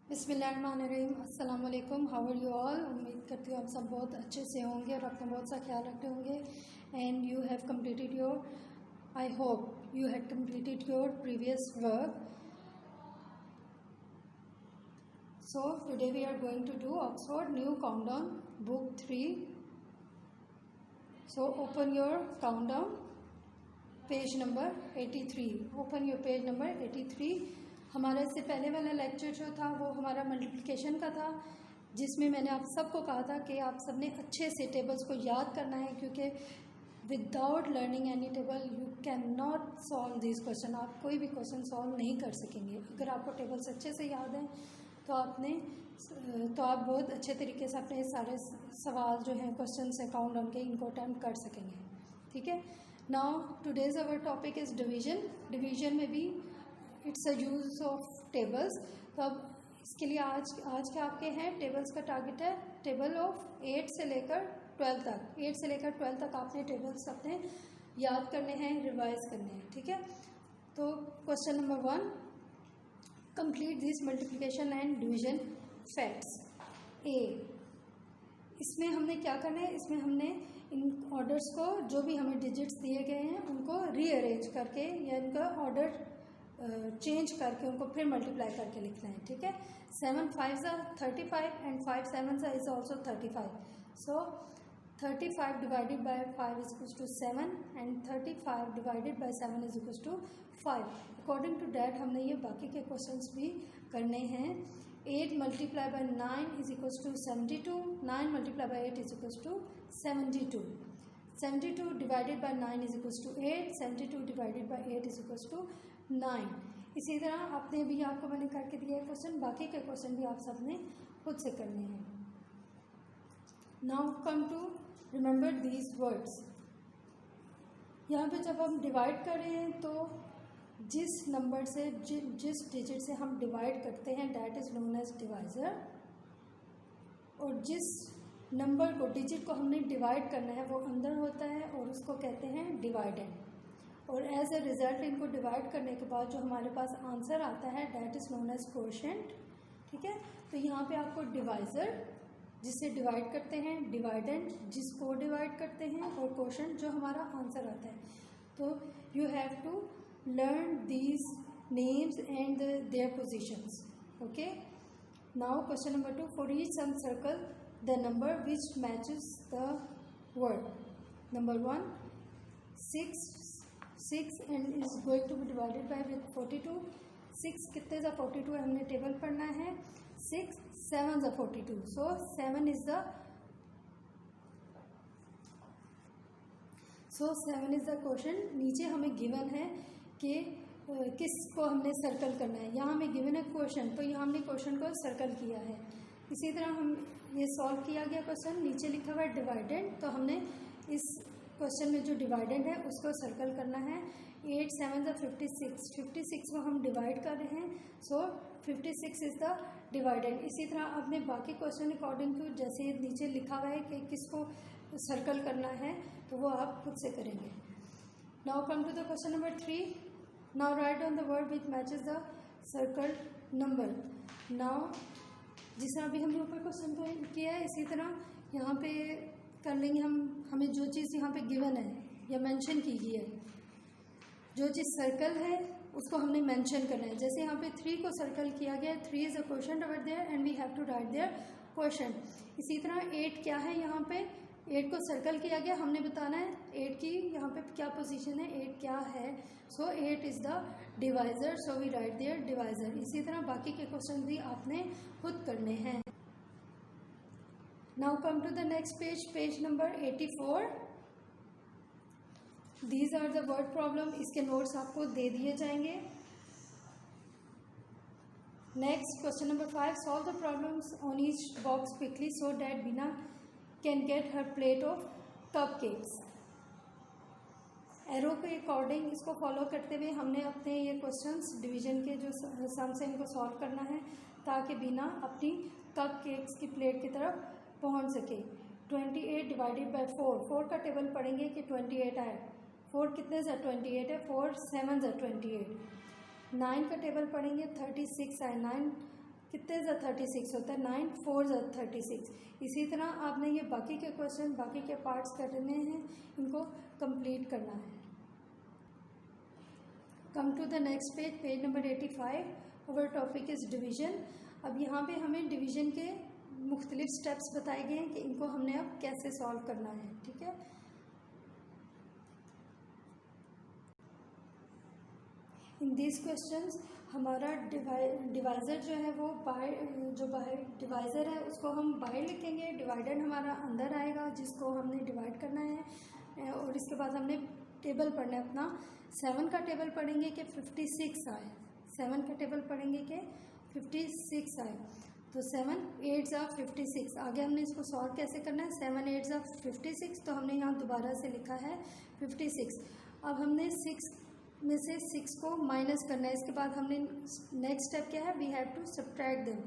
बिस्मिल्लाहिर्रहमानिर्रहीम। अस्सलाम वालेकुम। How are you all. उम्मीद करती हूँ आप सब बहुत अच्छे से होंगे और अपना बहुत सा ख्याल रखते होंगे। And you have completed your, I hope you had completed your previous work. So today we are going to do Oxford New Countdown Book 3. So open your countdown, page number 83. Open your page number 83. हमारा इससे पहले वाला lecture जो था वो हमारा multiplication का था, जिसमें मैंने आप सबको कहा था कि आप सबने अच्छे से टेबल्स को याद करना है, क्योंकि without learning any table you can not solve this question. आप कोई भी क्वेश्चन सॉल्व नहीं कर सकेंगे। अगर आपको टेबल्स अच्छे से याद हैं तो आप बहुत अच्छे तरीके से अपने सारे सवाल जो हैं क्वेश्चन से काउंट डाउन के इनको अटैम्प्ट कर सकेंगे। ठीक है। Now today's our topic is division. Division में भी it's a use of tables. तो अब इसके लिए आज के आपके हैं टेबल्स का टारगेट है टेबल ऑफ 8 से लेकर 12 तक। 8 से लेकर 12 तक आपने टेबल्स अपने याद करने हैं, रिवाइज करने हैं। ठीक है। तो question number 1, complete this multiplication and division facts. A, इसमें हमने क्या करना है, इसमें हमने इन ऑर्डर्स को, जो भी हमें डिजिट्स दिए गए हैं उनको रीअरेंज करके या इनका ऑर्डर चेंज करके उनको फिर मल्टीप्लाई करके लिखना है। ठीक है। 7 5 35 and 5 7 is also 35। So 35 divided by 5 is equals to 7 and 35 divided by 7 is equals to 5। According to that हमने ये बाकी के क्वेश्चंस भी करने हैं। 8 multiply by 9 is equals to 72। 9 multiply by 8 is equals to 72। 72 divided by 9 is equals to 8। 72 divided by 8 is equals to 9। इसी तरह आपने भी, आपको मैंने करके दिया है क्वेश्चन, बाकी के क्वेश्चन भी आप सबने खुद से करने हैं। Now come to remember these words. यहाँ पे जब हम डिवाइड कर रहे हैं तो जिस नंबर से जिस डिजिट से हम डिवाइड करते हैं that is known as divisor, और जिस नंबर को, डिजिट को हमने डिवाइड करना है वो अंदर होता है और उसको कहते हैं डिवाइडेंड। और एज ए रिजल्ट इनको डिवाइड करने के बाद जो हमारे पास आंसर आता है that is known as quotient. ठीक है। तो यहाँ पे आपको डिवाइजर जिससे डिवाइड करते हैं, डिवाइडेंड जिसको डिवाइड करते हैं, और कोशेंट जो हमारा आंसर आता है। तो you have to learn these names and their positions. Okay. Now question number 2, for each sum circle the number which matches the word. Number 1 6 and is going to be divided by with 42। 6 कितने सा 42 है, हमने table पढ़ना है। 6 7 सा 42। सो 7 is the question. नीचे हमें given है कि किसको हमने सर्कल करना है। यहाँ हमें गिवन है क्वेश्चन, तो यहाँ हमने क्वेश्चन को सर्कल किया है। इसी तरह हम ये सॉल्व किया गया क्वेश्चन, नीचे लिखा हुआ है डिवाइडेंड, तो हमने इस क्वेश्चन में जो डिवाइडेंड है उसको सर्कल करना है। 8 7 56। 56 को हम डिवाइड कर रहे हैं, सो 56 इज द डिवाइडेंड। इसी तरह अपने बाकी क्वेश्चन अकॉर्डिंग टू जैसे नीचे लिखा हुआ है कि किसको सर्कल करना है तो वो आप खुद से करेंगे। Now come to the question number 3। Now write on the word which matches the circle number. Now जिस तरह अभी हमने ऊपर क्वेश्चन किया है इसी तरह यहाँ पे कर लेंगे। हमें जो चीज़ यहाँ पे गिवन है या मेंशन की गई है, जो चीज़ सर्कल है उसको हमने मेंशन करना है। जैसे यहाँ पे 3 को सर्कल किया गया है, 3 is a question over there and we have to write their question. इसी तरह 8 क्या है, यहाँ पे 8 को सर्कल किया गया, हमने बताना है 8 की यहाँ पे क्या पोजीशन है, 8 क्या है। So 8 is the divisor, so we write their divisor. इसी तरह बाकी के क्वेश्चन भी आपने खुद करने हैं। Now come to the next page, page number 84. These are the word problem. इसके नोट्स आपको दे दिए जाएंगे। Next question number 5, solve the problems on each box quickly so that Bina can get her plate of cupcakes. Arrow के according इसको follow करते हुए हमने अपने ये क्वेश्चंस डिवीजन के जो सम से इनको सॉल्व करना है ताकि बीना अपनी कप केक्स की प्लेट की तरफ पहुंच सके। 28 डिवाइडेड बाय 4। 4 का टेबल पढ़ेंगे कि 28 आए। 4 कितने से 28 है, 4 7 से 28। 9 का टेबल पढ़ेंगे 36 आए। 9 कितने ज़ा 36 होता है, 9 4 ज़ा 36। इसी तरह आपने ये बाकी के क्वेश्चन, बाकी के पार्ट्स करने हैं, इनको कंप्लीट करना है। Come to the next page, page number 85। Our topic is division. अब यहाँ पे हमें डिवीज़न के मुख्तलिफ स्टेप्स बताए गए हैं कि इनको हमने अब कैसे सॉल्व करना है। ठीक है, इन दिस क्वेश्चंस हमारा डिवाइज़र जो है वो बाहर डिवाइज़र है उसको हम बाहर लिखेंगे, डिवाइडर हमारा अंदर आएगा जिसको हमने डिवाइड करना है। और इसके बाद हमने टेबल पढ़ना है अपना। 7 का टेबल पढ़ेंगे कि 56 आए, 7 का टेबल पढ़ेंगे कि 56 आए। तो 7 8 ज़ा 56। आगे हमने इसको सॉल्व कैसे करना है, 7 8 ज़ा 56। तो हमने यहाँ दोबारा से लिखा है 56। अब हमने 6 में से 6 को माइनस करना है। इसके बाद हमने नेक्स्ट स्टेप क्या है, we have to subtract them.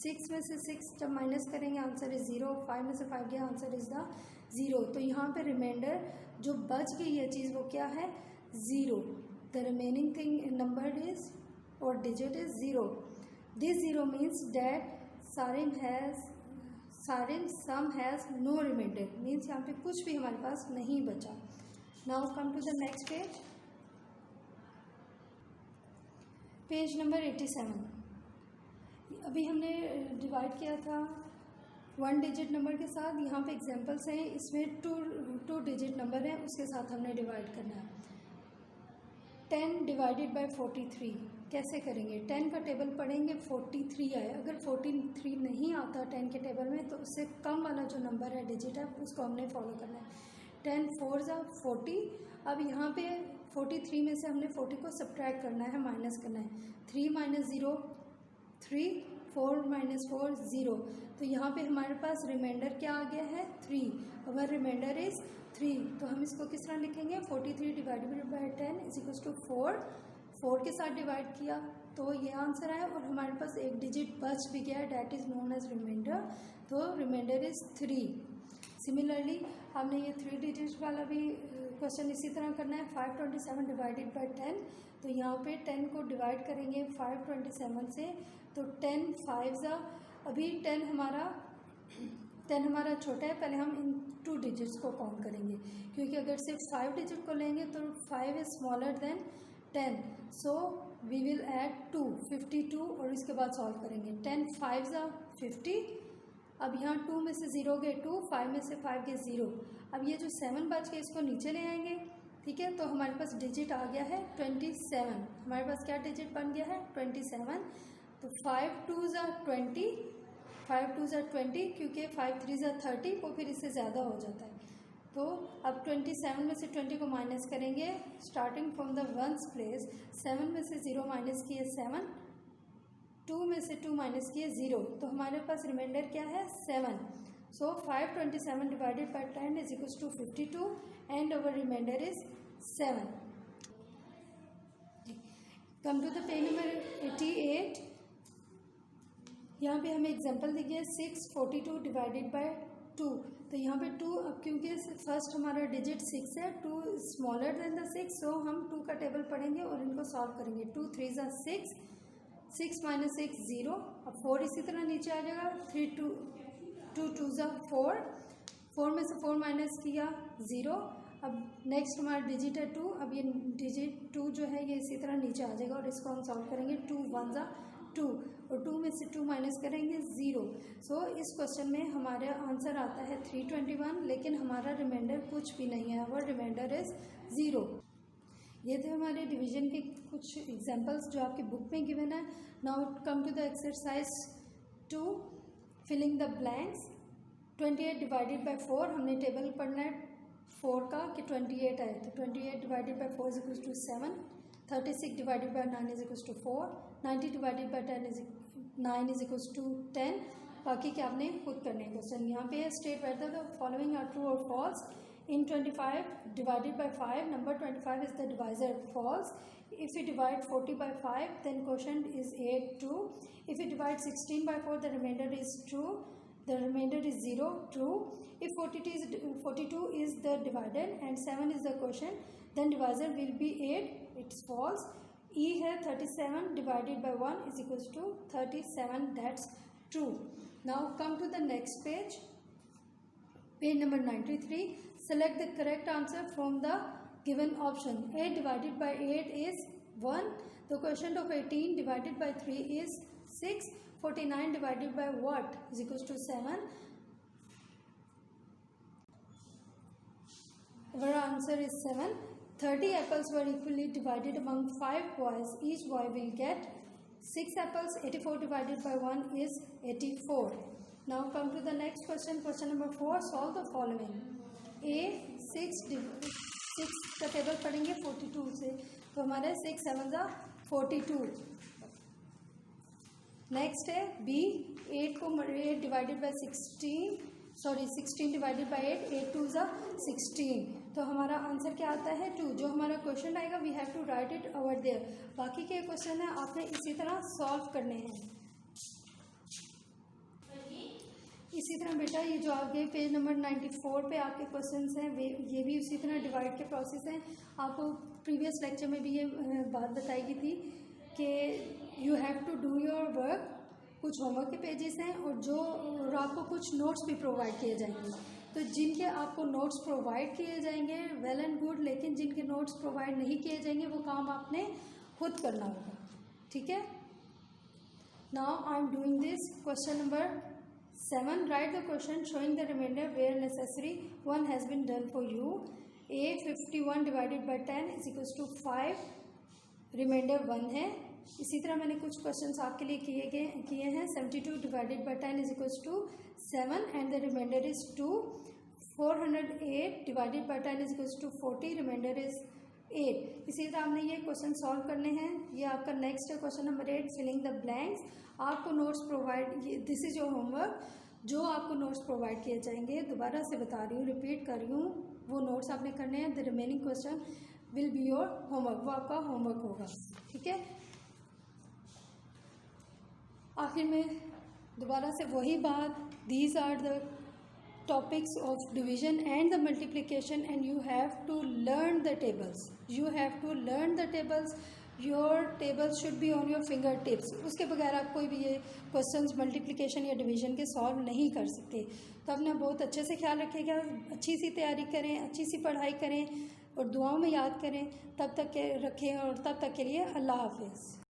6 में से 6 जब माइनस करेंगे आंसर इज 0। 5 में से 5 गया, आंसर इज द 0। तो यहाँ पे रिमाइंडर जो बच गई ये चीज़ वो क्या है, 0। The remaining thing number is और digit is 0। This 0 means that सारिम sum has no reminder, means यहाँ पे कुछ भी हमारे पास नहीं बचा। Now come to the next page, page number 87। अभी हमने डिवाइड किया था 1 डिजिट नंबर के साथ। यहाँ पे एग्जांपल्स हैं, इसमें टू डिजिट नंबर है उसके साथ हमने डिवाइड करना है। 10 डिवाइडेड बाय 43 कैसे करेंगे, 10 का टेबल पढ़ेंगे 43 आए। अगर 43 नहीं आता 10 के टेबल में तो उससे कम वाला जो नंबर है डिजिट है उसको हमने फॉलो करना है। 10 4 ज़ा 40। अब यहाँ पे 43 में से हमने 40 को सब्ट्रैक्ट करना है, माइनस करना है। 3 माइनस 0 3, 4 माइनस 4 0। तो यहाँ पे हमारे पास रिमाइंडर क्या आ गया है, 3। अगर रिमाइंडर इज 3 तो हम इसको किस तरह लिखेंगे, 43 divided by 10 is equals to 4। 4 के साथ डिवाइड किया तो ये आंसर आया और हमारे पास एक डिजिट बच भी गया, that is known as remainder. तो रिमाइंडर इज 3। सिमिलरली हमने ये 3 डिजिट वाला भी क्वेश्चन इसी तरह करना है। 527 डिवाइडेड बाय 10। तो यहाँ पे 10 को डिवाइड करेंगे 527 से। तो 10 5 ज़ा, अभी 10 हमारा छोटा है, पहले हम इन 2 डिजिट्स को काउंट करेंगे क्योंकि अगर सिर्फ 5 डिजिट को लेंगे तो 5 is smaller than 10। So we will add 2 52 और इसके बाद सॉल्व करेंगे। 10 5 ज़ा 50। अब यहाँ 2 में से 0 गए 2, 5 में से 5 गए 0। अब ये जो 7 बच गए इसको नीचे ले आएंगे। ठीक है, तो हमारे पास डिजिट आ गया है 27। हमारे पास क्या डिजिट बन गया है, 27। तो 5 2 ज़ा 20, 5 2 ज़ा 20 क्योंकि 5 3 ज़ा 30 वो फिर इससे ज़्यादा हो जाता है। तो अब 27 में से 20 को माइनस करेंगे starting from the ones place. 7 में से 0 माइनस किए 7, 2 में से 2 माइनस किए 0। तो हमारे पास रिमाइंडर क्या है, 7। So 527 divided by 10 is equals to 52 and our remainder is 7। Come to the page number 88। यहाँ पे हमें एग्जांपल दी गई है 642 डिवाइडेड बाय 2। तो यहाँ पे 2, अब क्योंकि फर्स्ट हमारा डिजिट 6 है, 2 स्मॉलर देन द 6, सो हम 2 का टेबल पढ़ेंगे और इनको सॉल्व करेंगे। 2 3 ज़ा 6, 6 माइनस 6 0। अब 4 इसी तरह नीचे आ जाएगा। 3 2 2 ज़ा 4, 4 में से 4 माइनस किया 0। अब नेक्स्ट हमारा डिजिट है 2। अब ये डिजिट 2 जो है ये इसी तरह नीचे आ जाएगा और इसको हम सॉल्व करेंगे। 2 1 ज़ा 2 और 2 में से 2 माइनस करेंगे 0। सो इस क्वेश्चन में हमारा आंसर आता है 321, लेकिन हमारा रिमाइंडर कुछ भी नहीं है, और रिमाइंडर इज 0। ये थे हमारे डिवीजन के कुछ एग्जांपल्स जो आपकी बुक में गिवन है। Now come to the exercise 2, filling the blanks. 28 divided by 4, हमने टेबल पढ़ना है 4 का कि 28 आए। तो 28 divided by 4 is equals to 7। 36 divided by 9 is equals to 4। 90 divided by 9 is equals to 10। बाकी के आपने खुद करने हैं क्वेश्चन। यहाँ पे state whether the following are true और false. In 25 divided by 5, number 25 is the divisor, false. If we divide 40 by 5, then quotient is 8, true. If we divide 16 by 4, the remainder is true. The remainder is 0, true. If 42 is the dividend and 7 is the quotient, then divisor will be 8, it's false. ई है 37 divided by 1 is equals to 37, that's true. Now come to the next page, page number 93. Select the correct answer from the given option. 8 divided by 8 is 1. The quotient of 18 divided by 3 is 6. 49 divided by what is equals to 7. Our answer is 7. 30 apples were equally divided among 5 boys. Each boy will get 6 apples. 84 divided by 1 is 84. Now come to the next question. Question number 4. Solve the following. A 6 का table पढ़ेंगे 42 से, तो हमारे 6 7 42. Next है B 8 divided by 16 divided by 8 2 16. तो हमारा answer क्या आता है 2. जो हमारा क्वेश्चन आएगा we have to write it over there. बाकी के क्वेश्चन है आपने इसी तरह सॉल्व करने हैं. इसी तरह बेटा ये जो आगे पेज नंबर 94 पे आपके क्वेश्चंस हैं ये भी उसी तरह डिवाइड के प्रोसेस हैं. आपको प्रीवियस लेक्चर में भी ये बात बताई गई थी कि you have to do your work. कुछ होमवर्क के पेजेस हैं और आपको कुछ नोट्स भी प्रोवाइड किए जाएंगे. तो जिनके आपको नोट्स प्रोवाइड किए जाएंगे वेल एंड गुड, लेकिन जिनके नोट्स प्रोवाइड नहीं किए जाएंगे वो काम आपने खुद करना होगा. ठीक है. Now I am doing this. Question number 7. Write the question showing the remainder where necessary. 1 has been done for you. A 51 divided by 10 is equals to 5. Reminder 1 है. इसी तरह मैंने कुछ क्वेश्चंस आपके लिए किए हैं. 72 divided by 10 is equals to 7 and the remainder is 2. 408 divided by 10 is equals to 40, remainder is 8. इसी तरह हमने ये क्वेश्चन सॉल्व करने हैं. ये आपका नेक्स्ट है question number 8, filling the blanks. आपको notes provide, this is your homework. जो आपको नोट्स प्रोवाइड किए जाएंगे, दोबारा से बता रही हूँ, रिपीट कर रही हूँ, वो नोट्स आपने करने हैं. The remaining question will be your homework. वो आपका होमवर्क होगा. ठीक है. आखिर में दोबारा से वही बात, these are the topics of division and the multiplication and you have to learn the tables. Your tables should be on your fingertips. उसके बगैर आप कोई भी ये क्वेश्चंस मल्टीप्लिकेशन या डिवीजन के सॉल्व नहीं कर सकते. तो अपना बहुत अच्छे से ख्याल रखिएगा, अच्छी सी तैयारी करें, अच्छी सी पढ़ाई करें और दुआओं में याद करें. तब तक के रखें और तब तक के लिए अल्लाह हाफिज़.